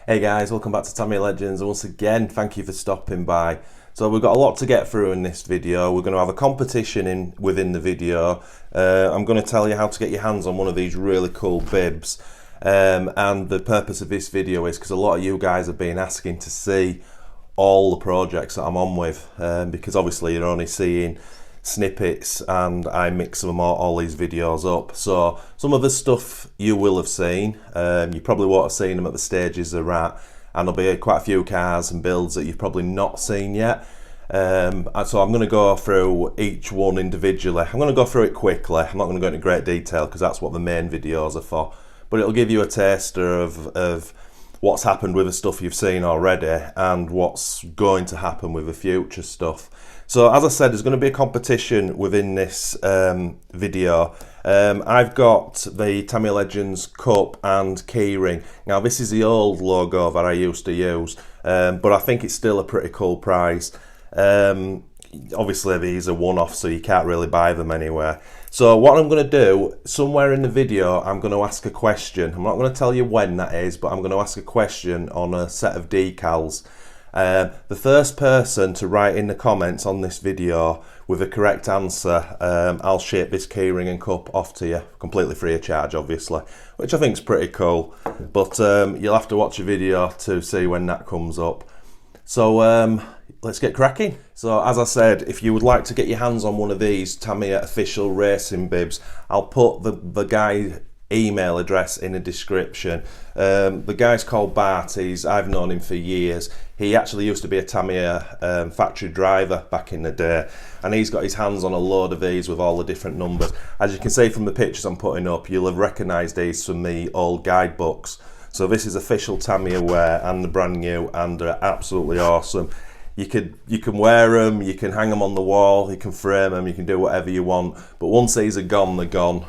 Hey guys, welcome back to Tamiya Legends, and once again thank you for stopping by. So we've got a lot to get through in this video. We're going to have a competition within the video. I'm going to tell you how to get your hands on one of these really cool bibs, and the purpose of this video is because a lot of you guys have been asking to see all the projects that I'm on with, because obviously you're only seeing snippets and I mix them all these videos up. So some of the stuff you will have seen, you probably won't have seen them at the stages they're at, and there'll be quite a few cars and builds that you've probably not seen yet. So I'm going to go through each one individually. I'm going to go through it quickly. I'm not going to go into great detail because that's what the main videos are for, but it'll give you a taster of what's happened with the stuff you've seen already and what's going to happen with the future stuff. So as I said, there's going to be a competition within this video. I've got the Tamiya Legends Cup and keyring. Now this is the old logo that I used to use, but I think it's still a pretty cool prize. Obviously these are one-off, so you can't really buy them anywhere. So what I'm going to do, somewhere in the video, I'm going to ask a question. I'm not going to tell you when that is, but I'm going to ask a question on a set of decals. The first person to write in the comments on this video with a correct answer, I'll ship this keyring and cup off to you, completely free of charge obviously, which I think is pretty cool, but you'll have to watch a video to see when that comes up. So let's get cracking. So as I said, if you would like to get your hands on one of these Tamiya official racing bibs, I'll put the guy's email address in the description. The guy's called Bart. I've known him for years. He actually used to be a Tamiya factory driver back in the day, and he's got his hands on a load of these with all the different numbers. As you can see from the pictures I'm putting up, you'll have recognised these from the old guidebooks. So this is official Tamiya wear, and they're brand new, and they're absolutely awesome. You can wear them, you can hang them on the wall, you can frame them, you can do whatever you want. But once these are gone, they're gone.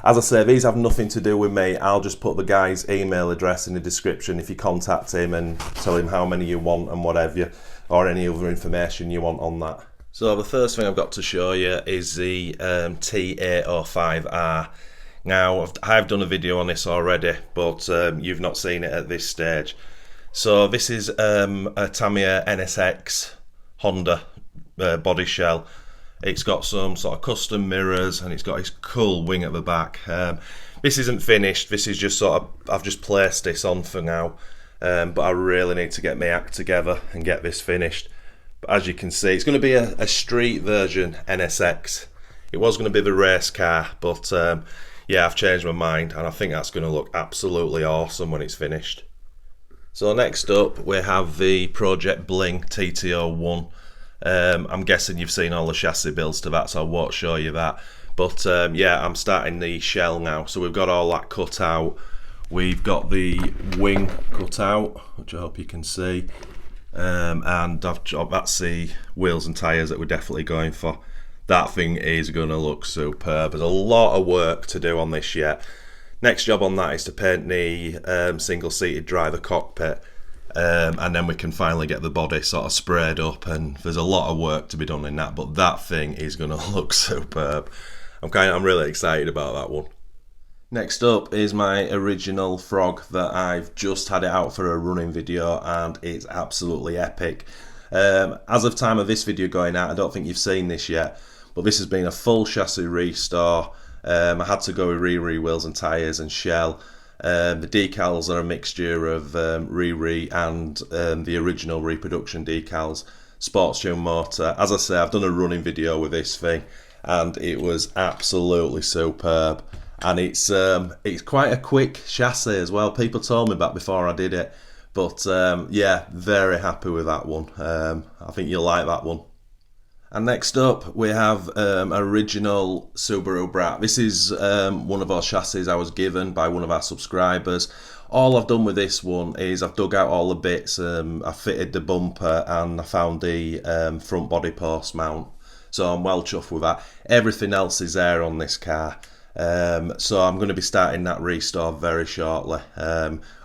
As I say, these have nothing to do with me. I'll just put the guy's email address in the description if you contact him and tell him how many you want and whatever, or any other information you want on that. So the first thing I've got to show you is the T805R. Now, I've done a video on this already, but you've not seen it at this stage. So this is a Tamiya NSX Honda body shell. It's got some sort of custom mirrors, and it's got its cool wing at the back. This isn't finished. This is just sort of, I've just placed this on for now, but I really need to get my act together and get this finished. But as you can see, it's going to be a street version NSX. It was going to be the race car, but yeah, I've changed my mind, and I think that's going to look absolutely awesome when it's finished. So next up we have the Project Bling TT01. I'm guessing you've seen all the chassis builds to that, so I won't show you that. But yeah, I'm starting the shell now. So we've got all that cut out. We've got the wing cut out, which I hope you can see. And that's the wheels and tyres that we're definitely going for. That thing is going to look superb. There's a lot of work to do on this yet. Next job on that is to paint the single-seated driver cockpit, and then we can finally get the body sort of sprayed up, and there's a lot of work to be done in that, but that thing is going to look superb. I'm really excited about that one. Next up is my original frog that I've just had it out for a running video, and it's absolutely epic. As of time of this video going out, I don't think you've seen this yet, but this has been a full chassis restore. I had to go with Riri wheels and tyres and shell. The decals are a mixture of Riri and the original reproduction decals, sports tune motor. As I say, I've done a running video with this thing, and it was absolutely superb. And it's quite a quick chassis as well. People told me that before I did it, but yeah, very happy with that one. I think you'll like that one. And next up we have original Subaru Brat. This is one of our chassis I was given by one of our subscribers. All I've done with this one is I've dug out all the bits, I fitted the bumper, and I found the front body post mount. So I'm well chuffed with that. Everything else is there on this car. So I'm going to be starting that restore very shortly.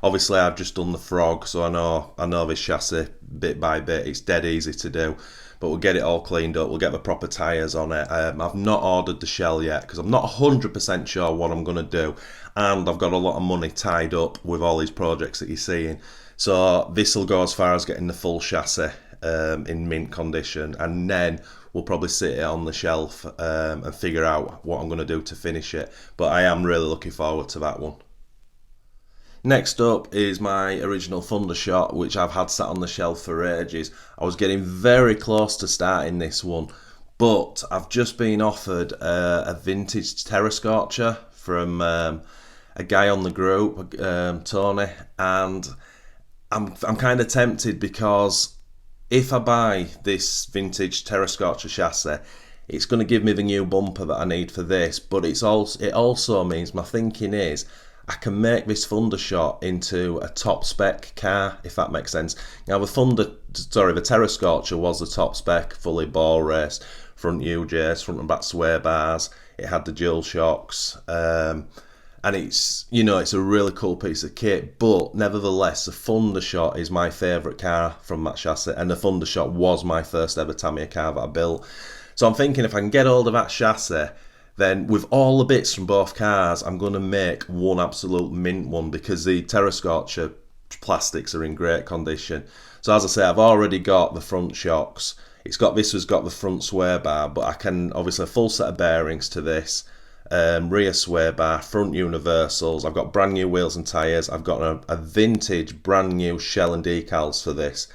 Obviously I've just done the frog, so I know this chassis bit by bit. It's dead easy to do. but we'll get it all cleaned up. We'll get the proper tyres on it. I've not ordered the shell yet because I'm not 100% sure what I'm going to do, and I've got a lot of money tied up with all these projects that you're seeing. So this will go as far as getting the full chassis in mint condition, and then we'll probably sit it on the shelf and figure out what I'm going to do to finish it. But I am really looking forward to that one. Next up is my original Thundershot, which I've had sat on the shelf for ages. I was getting very close to starting this one, but I've just been offered a vintage Terra Scorcher from a guy on the group, Tony, and I'm kind of tempted because if I buy this vintage Terra Scorcher chassis, it's going to give me the new bumper that I need for this, but it also means, my thinking is, I can make this Thundershot into a top spec car, if that makes sense. Now the Terra Scorcher was the top spec, fully ball race, front UJs, front and back sway bars. It had the dual shocks, and it's, you know, it's a really cool piece of kit. But nevertheless, the Thundershot is my favourite car from that chassis, and the Thundershot was my first ever Tamiya car that I built. So I'm thinking if I can get hold of that chassis, then with all the bits from both cars, I'm going to make one absolute mint one, because the Terra Scorcher plastics are in great condition. So as I say, I've already got the front shocks. This has got the front sway bar, but I can obviously a full set of bearings to this, rear sway bar, front universals. I've got brand new wheels and tyres. I've got a vintage brand new shell and decals for this.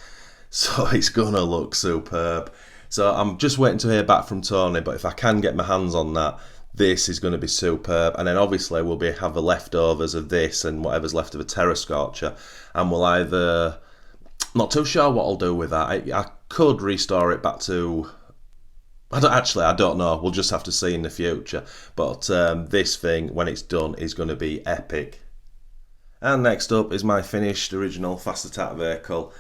So it's going to look superb. So I'm just waiting to hear back from Tony, but if I can get my hands on that, this is going to be superb. And then obviously we'll have the leftovers of this and whatever's left of a Terra Scorcher, and we'll either, not too sure what I'll do with that. I could restore it back to, I don't know. We'll just have to see in the future. But this thing, when it's done, is going to be epic. And next up is my finished original Fast Attack vehicle.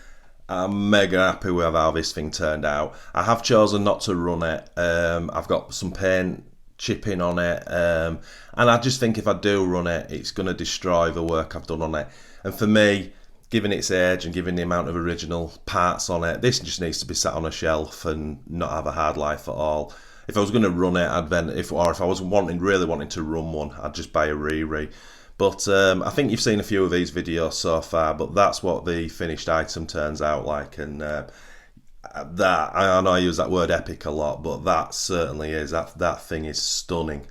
I'm mega happy with how this thing turned out. I have chosen not to run it. I've got some paint chipping on it, and I just think if I do run it, it's going to destroy the work I've done on it. And for me, given its age and given the amount of original parts on it, this just needs to be sat on a shelf and not have a hard life at all. If I was going to run it, if I was really wanting to run one, I'd just buy a Riri. But I think you've seen a few of these videos so far, but that's what the finished item turns out like. And that, I know I use that word epic a lot, but that certainly is. That thing is stunning.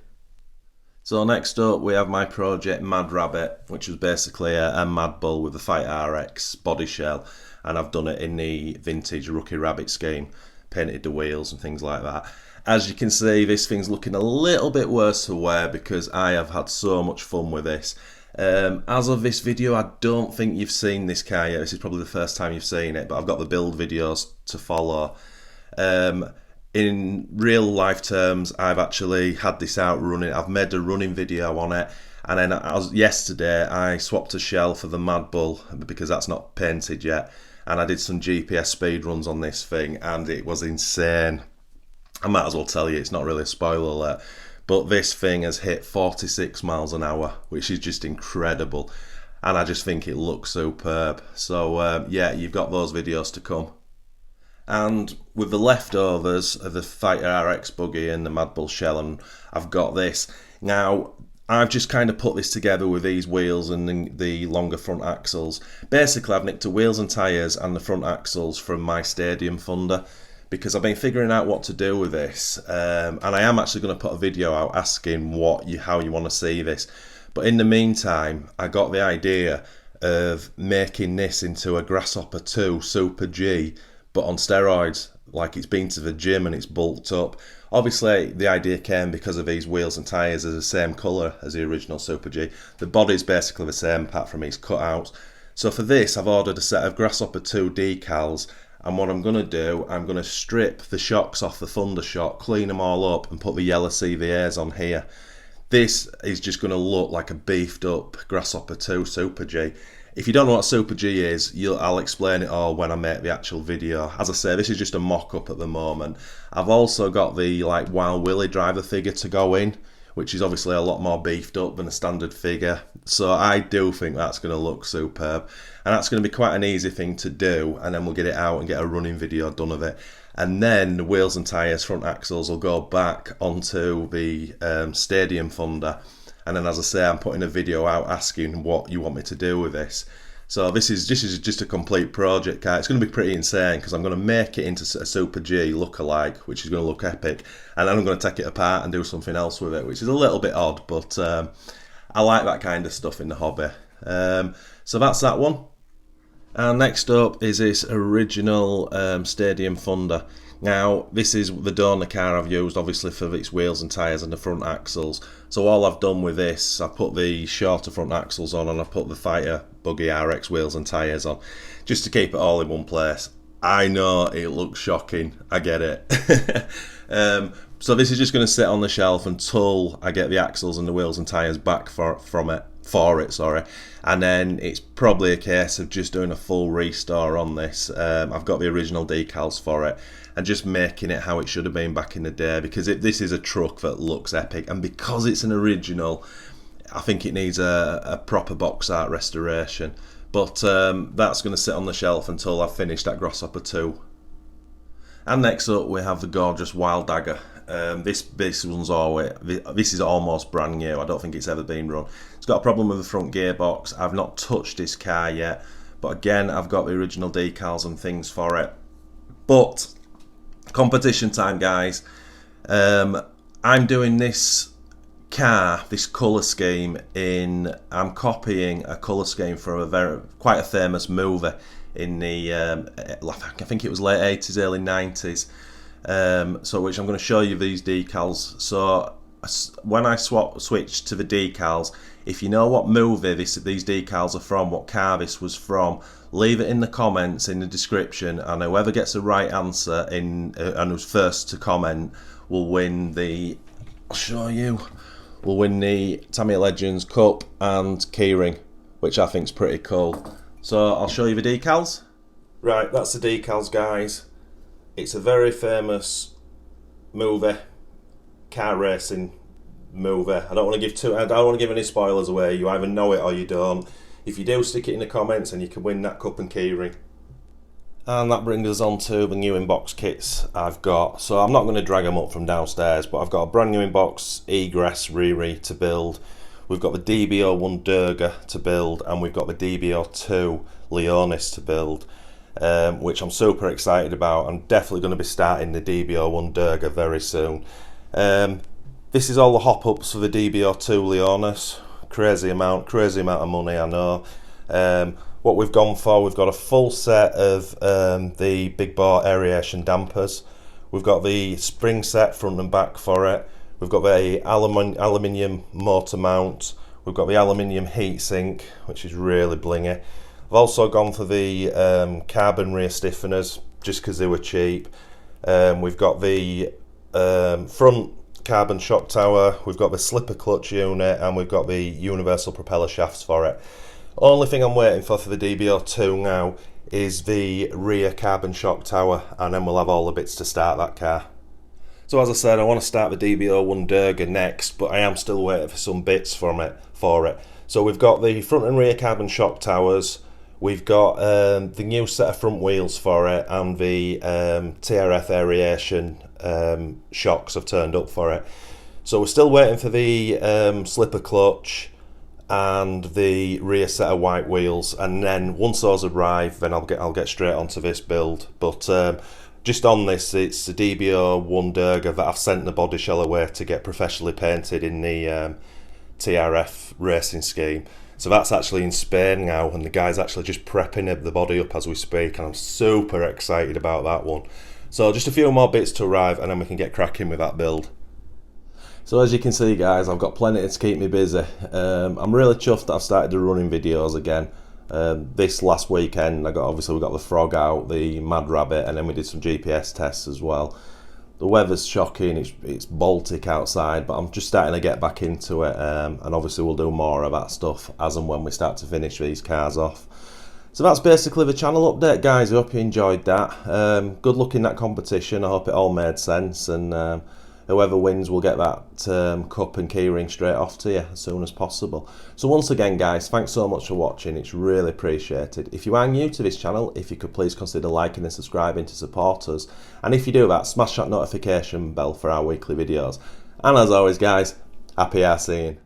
So next up we have my project Mad Rabbit, which was basically a Mad Bull with the Fight RX body shell, and I've done it in the vintage Rookie Rabbit scheme, painted the wheels and things like that. As you can see, this thing's looking a little bit worse to wear because I have had so much fun with this. As of this video, I don't think you've seen this car yet. This is probably the first time you've seen it, but I've got the build videos to follow. In real life terms, I've actually had this out running. I've made a running video on it, and then yesterday I swapped a shell for the Mad Bull because that's not painted yet, and I did some GPS speed runs on this thing, and it was insane. I might as well tell you, it's not really a spoiler alert, but this thing has hit 46 miles an hour, which is just incredible, and I just think it looks superb. So yeah, you've got those videos to come. And with the leftovers of the Fighter RX buggy and the Mad Bull shell, and I've got this. Now, I've just kind of put this together with these wheels and the longer front axles. Basically, I've nicked the wheels and tyres and the front axles from my Stadium Fonda, because I've been figuring out what to do with this, and I am actually going to put a video out asking how you want to see this. But in the meantime, I got the idea of making this into a Grasshopper 2 SuperG, but on steroids, like it's been to the gym and it's bulked up. Obviously, the idea came because of these wheels and tyres are the same colour as the original SuperG. The body's basically the same apart from these cutouts. So for this, I've ordered a set of Grasshopper 2 decals. And what I'm going to do, I'm going to strip the shocks off the Thundershot, clean them all up and put the yellow CVAs on here. This is just going to look like a beefed up Grasshopper 2 SuperG. If you don't know what SuperG is, I'll explain it all when I make the actual video. As I say, this is just a mock-up at the moment. I've also got the Wild Willie driver figure to go in, which is obviously a lot more beefed up than a standard figure. So I do think that's going to look superb, and that's going to be quite an easy thing to do, and then we'll get it out and get a running video done of it. And then the wheels and tyres, front axles will go back onto the stadium Fonda. And then, as I say, I'm putting a video out asking what you want me to do with this. So this is just a complete project car. It's going to be pretty insane because I'm going to make it into a SuperG look-alike, which is going to look epic. And then I'm going to take it apart and do something else with it, which is a little bit odd, but I like that kind of stuff in the hobby. So that's that one. And next up is this original Stadium Fonda. Now, this is the donor car I've used, obviously, for its wheels and tyres and the front axles. So all I've done with this, I put the shorter front axles on and I put the Fighter Buggy RX wheels and tyres on, just to keep it all in one place. I know it looks shocking, I get it. So this is just going to sit on the shelf until I get the axles and the wheels and tyres back for it, and then it's probably a case of just doing a full restore on this. I've got the original decals for it and just making it how it should have been back in the day, because this is a truck that looks epic, and because it's an original, I think it needs a proper box art restoration. But that's going to sit on the shelf until I've finished that Grasshopper 2. And next up we have the gorgeous Wild Dagger. This is almost brand new. I don't think it's ever been run. It's got a problem with the front gearbox. I've not touched this car yet, but again, I've got the original decals and things for it. But competition time, guys. I'm doing this car, this colour scheme I'm copying a colour scheme from quite a famous movie in the I think it was late 80s, early 90s. So which I'm going to show you these decals. So when I switch to the decals, if you know what movie these decals are from, what car this was from, leave it in the comments in the description, and whoever gets the right answer and who's first to comment will win the will win the Tamiya Legends Cup and keyring, which I think is pretty cool. So I'll show you the decals. Right, that's the decals, guys. It's a very famous movie, car racing movie. I don't want to give any spoilers away. You either know it or you don't. If you do, stick it in the comments and you can win that cup and keyring. And that brings us on to the new inbox kits I've got. So I'm not going to drag them up from downstairs, but I've got a brand new inbox egress Riri to build. We've got the DB01 Durga to build, and we've got the DB02 Leonis to build, which I'm super excited about. I'm definitely going to be starting the DB01 Durga very soon. This is all the hop-ups for the DB02 Leonis. Crazy amount of money, I know. What we've gone for, we've got a full set of the big bore aeration dampers. We've got the spring set front and back for it. We've got the aluminium motor mount. We've got the aluminium heatsink, which is really blingy. I've also gone for the carbon rear stiffeners, just because they were cheap. We've got the front carbon shock tower, we've got the slipper clutch unit, and we've got the universal propeller shafts for it. Only thing I'm waiting for the DB02 now is the rear carbon shock tower, and then we'll have all the bits to start that car. So as I said, I want to start the DB01 Durga next, but I am still waiting for some bits for it. So we've got the front and rear carbon shock towers, we've got the new set of front wheels for it, and the TRF aeration shocks have turned up for it. So we're still waiting for the slipper clutch and the rear set of white wheels, and then once those arrive, then I'll get straight onto this build. But just on this, it's the DB01 Durga that I've sent the body shell away to get professionally painted in the TRF racing scheme. So that's actually in Spain now, and the guy's actually just prepping the body up as we speak, and I'm super excited about that one. So just a few more bits to arrive, and then we can get cracking with that build. So as you can see, guys, I've got plenty to keep me busy. I'm really chuffed that I've started the running videos again. This last weekend, we got the frog out, the mad rabbit, and then we did some GPS tests as well. The weather's shocking, it's Baltic outside, but I'm just starting to get back into it, and obviously we'll do more of that stuff as and when we start to finish these cars off. So that's basically the channel update, guys. I hope you enjoyed that. Good luck in that competition. I hope it all made sense, and whoever wins will get that cup and keyring straight off to you as soon as possible. So once again guys, thanks so much for watching, it's really appreciated. If you are new to this channel, if you could please consider liking and subscribing to support us, and if you do that, smash that notification bell for our weekly videos. And as always guys, happy racing.